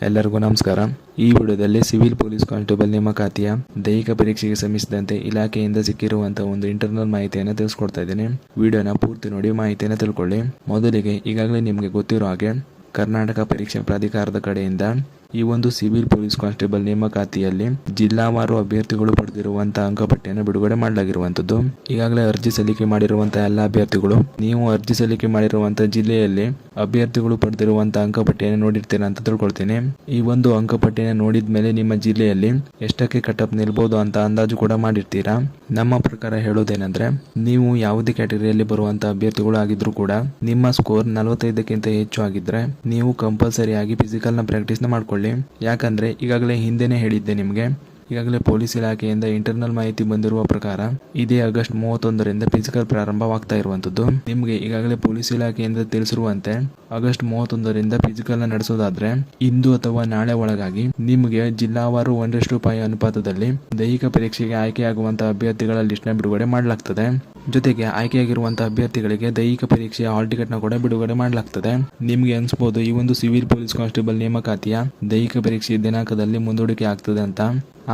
ಎಲ್ಲರಿಗೂ ನಮಸ್ಕಾರ. ಈ ವಿಡಿಯೋದಲ್ಲಿ ಸಿವಿಲ್ ಪೊಲೀಸ್ ಕಾನ್ಸ್ಟೇಬಲ್ ನೇಮಕಾತಿಯ ದೈಹಿಕ ಪರೀಕ್ಷೆಗೆ ಸಂಬಂಧಿಸಿದಂತೆ ಇಲಾಖೆಯಿಂದ ಸಿಕ್ಕಿರುವಂತಹ ಒಂದು ಇಂಟರ್ನಲ್ ಮಾಹಿತಿಯನ್ನು ತಿಳಿಸ್ಕೊಡ್ತಾ ಇದ್ದೀನಿ. ವಿಡಿಯೋನ ಪೂರ್ತಿ ನೋಡಿ ಮಾಹಿತಿಯನ್ನು ತಿಳ್ಕೊಳ್ಳಿ. ಮೊದಲಿಗೆ ಈಗಾಗಲೇ ನಿಮಗೆ ಗೊತ್ತಿರೋ ಹಾಗೆ ಕರ್ನಾಟಕ ಪರೀಕ್ಷಾ ಪ್ರಾಧಿಕಾರದ ಕಡೆಯಿಂದ ಈ ಒಂದು ಸಿವಿಲ್ ಪೊಲೀಸ್ ಕಾನ್ಸ್ಟೇಬಲ್ ನೇಮಕಾತಿಯಲ್ಲಿ ಜಿಲ್ಲಾವಾರು ಅಭ್ಯರ್ಥಿಗಳು ಪಡೆದಿರುವಂತಹ ಅಂಕಪಟ್ಟಿಯನ್ನು ಬಿಡುಗಡೆ ಮಾಡಲಾಗಿರುವಂತದ್ದು. ಈಗಾಗಲೇ ಅರ್ಜಿ ಸಲ್ಲಿಕೆ ಮಾಡಿರುವಂತಹ ಎಲ್ಲ ಅಭ್ಯರ್ಥಿಗಳು ನೀವು ಅರ್ಜಿ ಸಲ್ಲಿಕೆ ಮಾಡಿರುವಂತಹ ಜಿಲ್ಲೆಯಲ್ಲಿ ಅಭ್ಯರ್ಥಿಗಳು ಪಡೆದಿರುವಂತಹ ಅಂಕಪಟ್ಟಿಯನ್ನು ನೋಡಿರ್ತೀರಾ ಅಂತ ತಿಳ್ಕೊಳ್ತೀನಿ. ಈ ಒಂದು ಅಂಕಪಟ್ಟಿಯನ್ನು ನೋಡಿದ ಮೇಲೆ ನಿಮ್ಮ ಜಿಲ್ಲೆಯಲ್ಲಿ ಎಷ್ಟಕ್ಕೆ ಕಟಪ್ ನಿಲ್ಬಹುದು ಅಂತ ಅಂದಾಜು ಕೂಡ ಮಾಡಿರ್ತೀರಾ. ನಮ್ಮ ಪ್ರಕಾರ ಹೇಳೋದೇನೆಂದ್ರೆ, ನೀವು ಯಾವುದೇ ಕ್ಯಾಟಗರಿಯಲ್ಲಿ ಬರುವಂತಹ ಅಭ್ಯರ್ಥಿಗಳು ಆಗಿದ್ರು ಕೂಡ ನಿಮ್ಮ ಸ್ಕೋರ್ 45ಕ್ಕಿಂತ ಹೆಚ್ಚು ಆಗಿದ್ರೆ ನೀವು ಕಂಪಲ್ಸರಿ ಆಗಿ ಫಿಸಿಕಲ್ ನ ಪ್ರಾಕ್ಟೀಸ್ ನ ಮಾಡ್ಕೊಳ್ಳಿ. ಯಾಕಂದ್ರೆ ಈಗಾಗಲೇ ಹಿಂದೆನೆ ಹೇಳಿದ್ದೆ ನಿಮಗೆ, ಈಗಾಗಲೇ ಪೊಲೀಸ್ ಇಲಾಖೆಯಿಂದ ಇಂಟರ್ನಲ್ ಮಾಹಿತಿ ಬಂದಿರುವ ಪ್ರಕಾರ ಇದೇ ಆಗಸ್ಟ್ 31ರಿಂದ ಫಿಸಿಕಲ್ ಪ್ರಾರಂಭವಾಗ್ತಾ ಇರುವಂತದ್ದು. ನಿಮಗೆ ಈಗಾಗಲೇ ಪೊಲೀಸ್ ಇಲಾಖೆಯಿಂದ ತಿಳಿಸಿರುವಂತೆ ಆಗಸ್ಟ್ 31ರಿಂದ ಫಿಸಿಕಲ್ ನ ನಡೆಸೋದಾದ್ರೆ ಇಂದು ಅಥವಾ ನಾಳೆ ಒಳಗಾಗಿ ನಿಮಗೆ ಜಿಲ್ಲಾವಾರು 1:5 ಅನುಪಾತದಲ್ಲಿ ದೈಹಿಕ ಪರೀಕ್ಷೆಗೆ ಆಯ್ಕೆಯಾಗುವಂತಹ ಅಭ್ಯರ್ಥಿಗಳ ಲಿಸ್ಟ್ ನ ಬಿಡುಗಡೆ ಮಾಡಲಾಗ್ತದೆ. ಜೊತೆಗೆ ಆಯ್ಕೆಯಾಗಿರುವಂತಹ ಅಭ್ಯರ್ಥಿಗಳಿಗೆ ದೈಹಿಕ ಪರೀಕ್ಷೆಯ ಹಾಲ್ ಟಿಕೆಟ್ ನ ಕೂಡ ಬಿಡುಗಡೆ ಮಾಡಲಾಗ್ತದೆ. ನಿಮ್ಗೆ ಅನ್ಸ್ಬೋದು ಈ ಒಂದು ಸಿವಿಲ್ ಪೊಲೀಸ್ ಕಾನ್ಸ್ಟೇಬಲ್ ನೇಮಕಾತಿಯ ದೈಹಿಕ ಪರೀಕ್ಷೆ ದಿನಾಂಕದಲ್ಲಿ ಮುಂದೂಡಿಕೆ ಆಗ್ತದೆ ಅಂತ.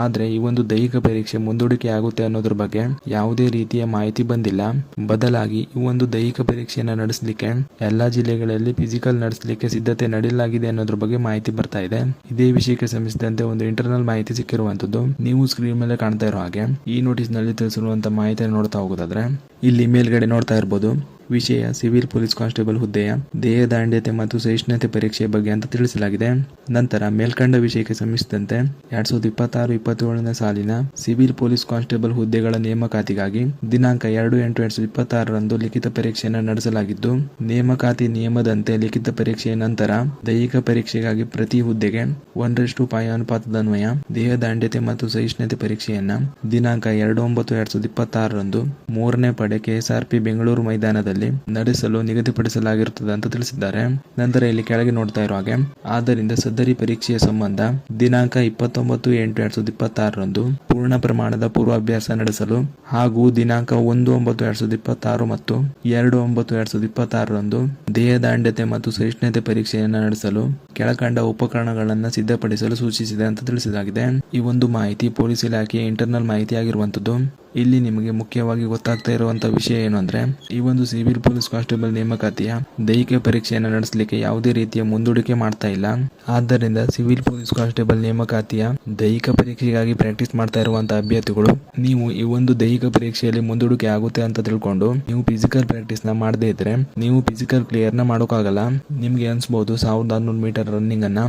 ಆದ್ರೆ ಈ ಒಂದು ದೈಹಿಕ ಪರೀಕ್ಷೆ ಮುಂದೂಡಿಕೆ ಆಗುತ್ತೆ ಅನ್ನೋದ್ರ ಬಗ್ಗೆ ಯಾವುದೇ ರೀತಿಯ ಮಾಹಿತಿ ಬಂದಿಲ್ಲ. ಬದಲಾಗಿ ಈ ಒಂದು ದೈಹಿಕ ಪರೀಕ್ಷೆಯನ್ನು ನಡೆಸಲಿಕ್ಕೆ ಎಲ್ಲಾ ಜಿಲ್ಲೆಗಳಲ್ಲಿ ಫಿಸಿಕಲ್ ನಡೆಸಲಿಕ್ಕೆ ಸಿದ್ಧತೆ ನಡೆಯಲಾಗಿದೆ ಅನ್ನೋದ್ರ ಬಗ್ಗೆ ಮಾಹಿತಿ ಬರ್ತಾ ಇದೆ. ಇದೇ ವಿಷಯಕ್ಕೆ ಸಂಬಂಧಿಸಿದಂತೆ ಒಂದು ಇಂಟರ್ನಲ್ ಮಾಹಿತಿ ಸಿಕ್ಕಿರುವಂತದ್ದು. ನೀವು ಸ್ಕ್ರೀನ್ ಮೇಲೆ ಕಾಣ್ತಾ ಇರೋ ಹಾಗೆ ಈ ನೋಟಿಸ್ ನಲ್ಲಿ ತಿಳಿಸಿರುವಂತಹ ಮಾಹಿತಿಯನ್ನು ನೋಡ್ತಾ ಹೋಗೋದಾದ್ರೆ ಇಲ್ಲಿ ಮೇಲ್ಗಡೆ ನೋಡ್ತಾ ಇರಬಹುದು, ವಿಷಯ ಸಿವಿಲ್ ಪೊಲೀಸ್ ಕಾನ್ಸ್ಟೇಬಲ್ ಹುದ್ದೆಯ ದೇಹದಾಂಡ್ಯತೆ ಮತ್ತು ಸಹಿಷ್ಣುತೆ ಪರೀಕ್ಷೆಯ ಬಗ್ಗೆ ಅಂತ ತಿಳಿಸಲಾಗಿದೆ. ನಂತರ ಮೇಲ್ಕಂಡ ವಿಷಯಕ್ಕೆ ಸಂಬಂಧಿಸಿದಂತೆ 2026-27ನೇ ಸಾಲಿನ ಸಿವಿಲ್ ಪೊಲೀಸ್ ಕಾನ್ಸ್ಟೇಬಲ್ ಹುದ್ದೆಗಳ ನೇಮಕಾತಿಗಾಗಿ ದಿನಾಂಕ 2/8/2026ರಂದು ಲಿಖಿತ ಪರೀಕ್ಷೆಯನ್ನು ನಡೆಸಲಾಗಿದ್ದು, ನೇಮಕಾತಿ ನಿಯಮದಂತೆ ಲಿಖಿತ ಪರೀಕ್ಷೆಯ ನಂತರ ದೈಹಿಕ ಪರೀಕ್ಷೆಗಾಗಿ ಪ್ರತಿ ಹುದ್ದೆಗೆ 1:5 ಅನುಪಾತದನ್ವಯ ದೇಹದಾಂಡ್ಯತೆ ಮತ್ತು ಸಹಿಷ್ಣುತೆ ಪರೀಕ್ಷೆಯನ್ನ ದಿನಾಂಕ 2/9/2026ರಂದು 3ನೇ ಪಡೆ KSRP ಬೆಂಗಳೂರು ಮೈದಾನದಲ್ಲಿ ನಡೆಸಲು ನಿಗದಿಪಡಿಸಲಾಗಿರುತ್ತದೆ ಅಂತ ತಿಳಿಸಿದ್ದಾರೆ. ನಂತರ ಇಲ್ಲಿ ಕೆಳಗೆ ನೋಡ್ತಾ ಇರೋ ಹಾಗೆ, ಆದ್ದರಿಂದ ಸದರಿ ಪರೀಕ್ಷೆಯ ಸಂಬಂಧ ದಿನಾಂಕ 29/8/2026ರಂದು ಪೂರ್ಣ ಪ್ರಮಾಣದ ಪೂರ್ವಾಭ್ಯಾಸ ನಡೆಸಲು ಹಾಗೂ ದಿನಾಂಕ 1/9/2026 ಮತ್ತು 2/9/2026ರಂದು ದೇಹದಾಂಡ್ಯತೆ ಮತ್ತು ಸಹಿಷ್ಣುತೆ ಪರೀಕ್ಷೆಯನ್ನು ನಡೆಸಲು ಕೆಳಕಂಡ ಉಪಕರಣಗಳನ್ನು ಸಿದ್ಧಪಡಿಸಲು ಸೂಚಿಸಿದೆ ಅಂತ ತಿಳಿಸಲಾಗಿದೆ. ಈ ಒಂದು ಮಾಹಿತಿ ಪೊಲೀಸ್ ಇಲಾಖೆಯ ಇಂಟರ್ನಲ್ ಮಾಹಿತಿ ಆಗಿರುವಂತದ್ದು. ಇಲ್ಲಿ ನಿಮಗೆ ಮುಖ್ಯವಾಗಿ ಗೊತ್ತಾಗ್ತಾ ಇರುವಂತಹ ವಿಷಯ ಏನು ಅಂದ್ರೆ, ಈ ಒಂದು ಸಿವಿಲ್ ಪೊಲೀಸ್ ಕಾನ್ಸ್ಟೇಬಲ್ ನೇಮಕಾತಿಯ ದೈಹಿಕ ಪರೀಕ್ಷೆಯನ್ನು ನಡೆಸಲಿಕ್ಕೆ ಯಾವುದೇ ರೀತಿಯ ಮುಂದೂಡಿಕೆ ಮಾಡ್ತಾ ಇಲ್ಲ. ಆದ್ದರಿಂದ ಸಿವಿಲ್ ಪೊಲೀಸ್ ಕಾನ್ಸ್ಟೇಬಲ್ ನೇಮಕಾತಿಯ ದೈಹಿಕ ಪರೀಕ್ಷೆಗಾಗಿ ಪ್ರಾಕ್ಟೀಸ್ ಮಾಡ್ತಾ ಇರುವಂತಹ ಅಭ್ಯರ್ಥಿಗಳು ನೀವು ಈ ಒಂದು ದೈಹಿಕ ಪರೀಕ್ಷೆಯಲ್ಲಿ ಮುಂದೂಡಿಕೆ ಆಗುತ್ತೆ ಅಂತ ತಿಳ್ಕೊಂಡು ನೀವು ಫಿಸಿಕಲ್ ಪ್ರಾಕ್ಟೀಸ್ ನ ಮಾಡದೇ ಇದ್ರೆ ನೀವು ಫಿಸಿಕಲ್ ಕ್ಲಿಯರ್ ನ ಮಾಡೋಕ್ಕಾಗಲ್ಲ. ನಿಮ್ಗೆ ಅನ್ಸ್ಬಹುದು 1600 ಮೀಟರ್ ರನ್ನಿಂಗ್ ಅನ್ನ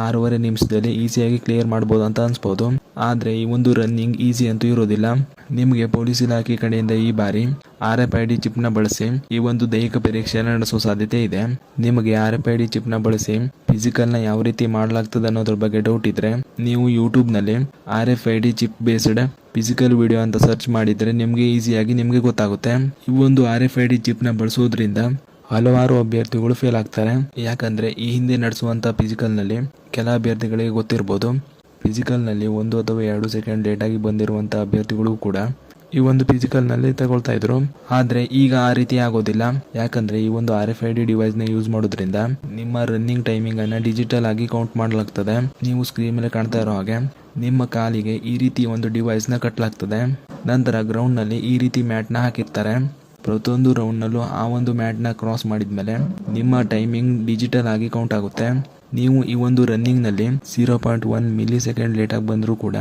6.5 ನಿಮಿಷದಲ್ಲಿ ಈಸಿಯಾಗಿ ಕ್ಲಿಯರ್ ಮಾಡಬಹುದು ಅಂತ ಅನ್ಸ್ಬೋದು. ಆದ್ರೆ ಈ ಒಂದು ರನ್ನಿಂಗ್ ಈಸಿ ಅಂತೂ ಇರೋದಿಲ್ಲ. ನಿಮಗೆ ಪೊಲೀಸ್ ಇಲಾಖೆ ಕಡೆಯಿಂದ ಈ ಬಾರಿ RFID ಚಿಪ್ ನ ಬಳಸಿ ಈ ಒಂದು ದೈಹಿಕ ಪರೀಕ್ಷೆಯನ್ನು ನಡೆಸುವ ಸಾಧ್ಯತೆ ಇದೆ. ನಿಮಗೆ RFID ಚಿಪ್ ನ ಬಳಸಿ ಫಿಸಿಕಲ್ ನ ಯಾವ ರೀತಿ ಮಾಡಲಾಗ್ತದೆ ಅನ್ನೋದ್ರ ಬಗ್ಗೆ ಡೌಟ್ ಇದ್ರೆ ನೀವು ಯೂಟ್ಯೂಬ್ ನಲ್ಲಿ RFID chip based physical video ಅಂತ ಸರ್ಚ್ ಮಾಡಿದ್ರೆ ನಿಮ್ಗೆ ಈಸಿಯಾಗಿ ನಿಮ್ಗೆ ಗೊತ್ತಾಗುತ್ತೆ. ಈ ಒಂದು RFID ಚಿಪ್ ನ ಬಳಸೋದ್ರಿಂದ ಹಲವಾರು ಅಭ್ಯರ್ಥಿಗಳು ಫೇಲ್ ಆಗ್ತಾರೆ. ಯಾಕಂದ್ರೆ ಈ ಹಿಂದೆ ನಡೆಸುವಂತ ಫಿಸಿಕಲ್ ನಲ್ಲಿ ಕೆಲ ಅಭ್ಯರ್ಥಿಗಳಿಗೆ ಗೊತ್ತಿರಬಹುದು, ಫಿಸಿಕಲ್ ನಲ್ಲಿ 1 ಅಥವಾ 2 ಸೆಕೆಂಡ್ ಲೇಟ್ ಆಗಿ ಬಂದಿರುವಂತಹ ಅಭ್ಯರ್ಥಿಗಳು ಕೂಡ ಈ ಒಂದು ಫಿಸಿಕಲ್ ನಲ್ಲಿ ತಗೊಳ್ತಾ ಇದ್ರು. ಆದ್ರೆ ಈಗ ಆ ರೀತಿ ಆಗೋದಿಲ್ಲ. ಯಾಕಂದ್ರೆ ಈ ಒಂದು RFID ಡಿವೈಸ್ ನ ಯೂಸ್ ಮಾಡೋದ್ರಿಂದ ನಿಮ್ಮ ರನ್ನಿಂಗ್ ಟೈಮಿಂಗ್ ಅನ್ನ ಡಿಜಿಟಲ್ ಆಗಿ ಕೌಂಟ್ ಮಾಡಲಾಗ್ತದೆ. ನೀವು ಸ್ಕ್ರೀನ್ ಮೇಲೆ ಕಾಣ್ತಾ ಇರೋ ಹಾಗೆ ನಿಮ್ಮ ಕಾಲಿಗೆ ಈ ರೀತಿ ಒಂದು ಡಿವೈಸ್ ನ ಕಟ್ಟಲಾಗ್ತದೆ. ನಂತರ ಗ್ರೌಂಡ್ ನಲ್ಲಿ ಈ ರೀತಿ ಮ್ಯಾಟ್ ನ ಹಾಕಿರ್ತಾರೆ. ಪ್ರತಿಯೊಂದು ರೌಂಡ್ ನಲ್ಲೂ ಆ ಒಂದು ಮ್ಯಾಟ್ ನ ಕ್ರಾಸ್ ಮಾಡಿದ್ಮೇಲೆ ನಿಮ್ಮ ಟೈಮಿಂಗ್ ಡಿಜಿಟಲ್ ಆಗಿ ಕೌಂಟ್ ಆಗುತ್ತೆ. ನೀವು ಈ ಒಂದು ರನ್ನಿಂಗ್ ನಲ್ಲಿ 0.1 ಮಿಲಿ ಸೆಕೆಂಡ್ ಲೇಟ್ ಆಗಿ ಬಂದರೂ ಕೂಡ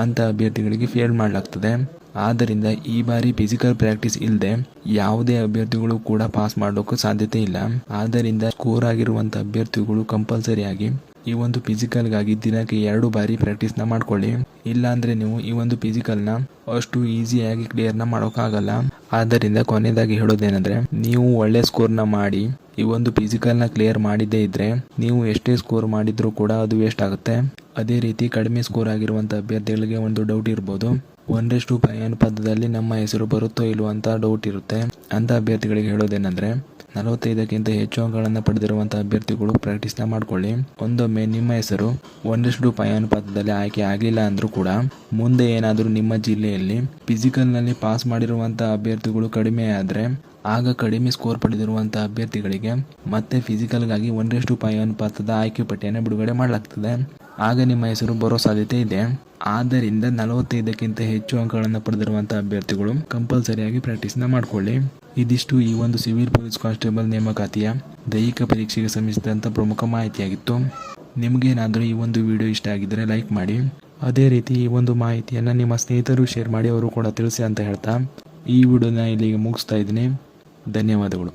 ಅಂತ ಅಭ್ಯರ್ಥಿಗಳಿಗೆ ಫೇಲ್ ಮಾಡಲಾಗ್ತದೆ. ಆದ್ದರಿಂದ ಈ ಬಾರಿ ಫಿಸಿಕಲ್ ಪ್ರಾಕ್ಟೀಸ್ ಇಲ್ಲದೆ ಯಾವುದೇ ಅಭ್ಯರ್ಥಿಗಳು ಕೂಡ ಪಾಸ್ ಮಾಡೋಕ್ಕೂ ಸಾಧ್ಯತೆ ಇಲ್ಲ. ಆದ್ದರಿಂದ ಸ್ಕೋರ್ ಆಗಿರುವಂತಹ ಅಭ್ಯರ್ಥಿಗಳು ಕಂಪಲ್ಸರಿ ಆಗಿ ಈ ಒಂದು ಫಿಸಿಕಲ್ ಗಾಗಿ ದಿನಕ್ಕೆ 2 ಬಾರಿ ಪ್ರಾಕ್ಟೀಸ್ ನ ಮಾಡ್ಕೊಳ್ಳಿ. ಇಲ್ಲ ಅಂದ್ರೆ ನೀವು ಈ ಒಂದು ಫಿಸಿಕಲ್ ನ ಅಷ್ಟು ಈಸಿಯಾಗಿ ಕ್ಲಿಯರ್ ನ ಮಾಡೋಕ್ಕಾಗಲ್ಲ. ಆದ್ದರಿಂದ ಕೊನೆಯದಾಗಿ ಹೇಳೋದೇನೆಂದ್ರೆ, ನೀವು ಒಳ್ಳೆ ಸ್ಕೋರ್ ನ ಮಾಡಿ ಈ ಒಂದು ಫಿಸಿಕಲ್ ನ ಕ್ಲಿಯರ್ ಮಾಡಿದ್ದೇ ಇದ್ರೆ ನೀವು ಎಷ್ಟೇ ಸ್ಕೋರ್ ಮಾಡಿದ್ರೂ ಕೂಡ ಅದು ವೇಸ್ಟ್ ಆಗುತ್ತೆ. ಅದೇ ರೀತಿ ಕಡಿಮೆ ಸ್ಕೋರ್ ಆಗಿರುವಂತಹ ಅಭ್ಯರ್ಥಿಗಳಿಗೆ ಒಂದು ಡೌಟ್ ಇರಬಹುದು, 1:5 ಅನುಪಾತದಲ್ಲಿ ನಮ್ಮ ಹೆಸರು ಬರುತ್ತೋ ಇಲ್ವೋ ಅಂತ ಡೌಟ್ ಇರುತ್ತೆ. ಅಂತ ಅಭ್ಯರ್ಥಿಗಳಿಗೆ ಹೇಳೋದೇನೆಂದ್ರೆ, 45ಕ್ಕಿಂತ ಹೆಚ್ಚು ಅಂಕಗಳನ್ನು ಪಡೆದಿರುವಂತಹ ಅಭ್ಯರ್ಥಿಗಳು ಪ್ರಾಕ್ಟೀಸ್ ನ ಮಾಡ್ಕೊಳ್ಳಿ. ಒಂದೊಮ್ಮೆ ನಿಮ್ಮ ಹೆಸರು 1:5 ಅನುಪಾತದಲ್ಲಿ ಆಯ್ಕೆ ಆಗಿಲ್ಲ ಅಂದ್ರೂ ಕೂಡ ಮುಂದೆ ಏನಾದರೂ ನಿಮ್ಮ ಜಿಲ್ಲೆಯಲ್ಲಿ ಫಿಸಿಕಲ್ ನಲ್ಲಿ ಪಾಸ್ ಮಾಡಿರುವಂತಹ ಅಭ್ಯರ್ಥಿಗಳು ಕಡಿಮೆ ಆದ್ರೆ ಆಗ ಕಡಿಮೆ ಸ್ಕೋರ್ ಪಡೆದಿರುವಂತಹ ಅಭ್ಯರ್ಥಿಗಳಿಗೆ ಮತ್ತೆ ಫಿಸಿಕಲ್ಗಾಗಿ 1:5 ಅನುಪಾತದ ಆಯ್ಕೆ ಪಟ್ಟಿಯನ್ನು ಬಿಡುಗಡೆ ಮಾಡಲಾಗ್ತದೆ. ಆಗ ನಿಮ್ಮ ಹೆಸರು ಬರೋ ಸಾಧ್ಯತೆ ಇದೆ. ಆದ್ದರಿಂದ 45ಕ್ಕಿಂತ ಹೆಚ್ಚು ಅಂಕಗಳನ್ನು ಪಡೆದಿರುವಂತಹ ಅಭ್ಯರ್ಥಿಗಳು ಕಂಪಲ್ಸರಿಯಾಗಿ ಪ್ರಾಕ್ಟೀಸ್ನ ಮಾಡ್ಕೊಳ್ಳಿ. ಇದಿಷ್ಟು ಈ ಒಂದು ಸಿವಿಲ್ ಪೊಲೀಸ್ ಕಾನ್ಸ್ಟೇಬಲ್ ನೇಮಕಾತಿಯ ದೈಹಿಕ ಪರೀಕ್ಷೆಗೆ ಸಂಬಂಧಿಸಿದಂಥ ಪ್ರಮುಖ ಮಾಹಿತಿಯಾಗಿತ್ತು. ನಿಮಗೇನಾದರೂ ಈ ಒಂದು ವಿಡಿಯೋ ಇಷ್ಟ ಆಗಿದ್ದರೆ ಲೈಕ್ ಮಾಡಿ. ಅದೇ ರೀತಿ ಈ ಒಂದು ಮಾಹಿತಿಯನ್ನು ನಿಮ್ಮ ಸ್ನೇಹಿತರು ಶೇರ್ ಮಾಡಿ ಅವರು ಕೂಡ ತಿಳಿಸಿ ಅಂತ ಹೇಳ್ತಾ ಈ ವಿಡಿಯೋನ ಇಲ್ಲಿಗೆ ಮುಗಿಸ್ತಾ ಇದ್ದೀನಿ. ಧನ್ಯವಾದಗಳು.